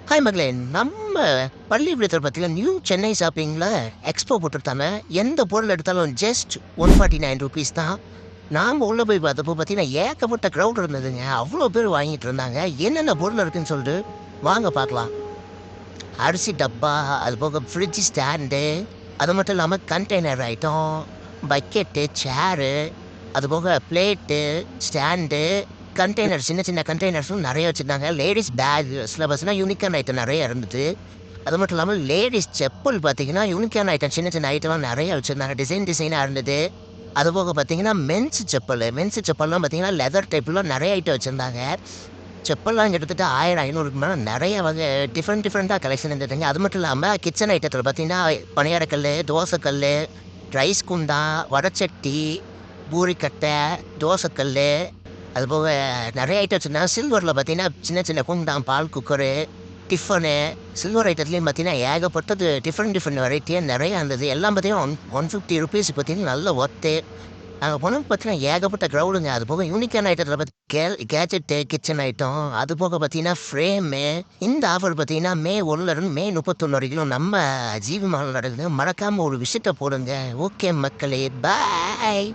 Hi மகளே! நம்ம பள்ளிக்கூடத்தில பார்த்தீங்கன்னா, நியூ சென்னை ஷாப்பிங்ல எக்ஸ்போ போட்டிருந்தாங்க. எந்த பொருள் எடுத்தாலும் ஜஸ்ட் ₹149 தான். நாம உள்ள போய் பார்த்தப்போ பார்த்தீங்கன்னா, ஏகப்பட்ட க்ரவுட் இருந்ததுங்க. அவ்வளோ பேர் வாங்கிட்டு இருந்தாங்க. என்னென்ன பொருள் இருக்குன்னு சொல்லிட்டு வாங்க பார்க்கலாம். அரிசி டப்பா, அதுபோக ஃப்ரிட்ஜ் ஸ்டாண்டு, அது மட்டும் இல்லாம கண்டெய்னர் ஐட்டம், பக்கெட்டு, சேரு, அதுபோக பிளேட்டு, ஸ்டாண்டு, கண்டெய்னர் சின்ன சின்ன கண்டெய்னர்ஸும் நெறைய வச்சிருந்தாங்க. லேடீஸ் பேக் சில பஸ்னா யூனிக்கான ஐட்டம் நெறைய இருந்தது. அது மட்டும் இல்லாம லேடீஸ் செப்பல் பார்த்தீங்கன்னா, யூனிக்கான ஐட்டம் சின்ன சின்ன ஐட்டம்லாம் நெறைய வச்சிருந்தாங்க. டிசைன் டிசைனா இருந்தது. அதுபோக பார்த்தீங்கன்னா, மென்ஸ் செப்பல்லாம் பார்த்தீங்கன்னா, லெதர் டைப்ல நெறைய ஐட்டம் வச்சிருந்தாங்க. செப்பல்லாம் கிட்டத்தட்ட 1000, 500க்கு மேல நெறைய வகை டிஃப்ரெண்ட்டா கலெக்ஷன் இருந்ததுங்க. அது மட்டும் இல்லாம கிச்சன் ஐட்டத்தில பார்த்தீங்கன்னா, பணியாரக்கல்லு, தோசைக்கல்லு, ரைஸ் குண்டா, வடச்சட்டி, பூரிக்கட்டை, தோசைக்கல்லு, அதுபோக நெறைய ஐட்டம் வச்சிருந்தாங்க. சில்வர்ல பார்த்தீங்கன்னா, சின்ன சின்ன குண்டான், பால் குக்கரு, டிஃபனு, சில்வர் ஐட்டத்துலயும் பார்த்தீங்கன்னா, ஏகப்பட்டது டிஃப்ரெண்ட் வெரைட்டியா நெறைய இருந்தது. எல்லாம் பார்த்தீங்கன்னா, ₹150 பார்த்தீங்கன்னா, நல்ல ஒர்த்து. அங்க போனோம் பார்த்தீங்கன்னா, ஏகப்பட்ட கிரவுடுங்க. அதுபோக யூனிக்கான ஐட்டத்தில கேட்ஜெட்டு, கிச்சன் ஐட்டம், அதுபோக பார்த்தீங்கன்னா, ஃப்ரேமு. இந்த ஆஃபர் பார்த்தீங்கன்னா, மே 1லருந்து மே 31 வரைக்கும் நம்ம ஜிவி மால்ல நடக்குது. மறக்காம ஒரு விசிட்ட போடுங்க. ஓகே மக்களே! பாய்.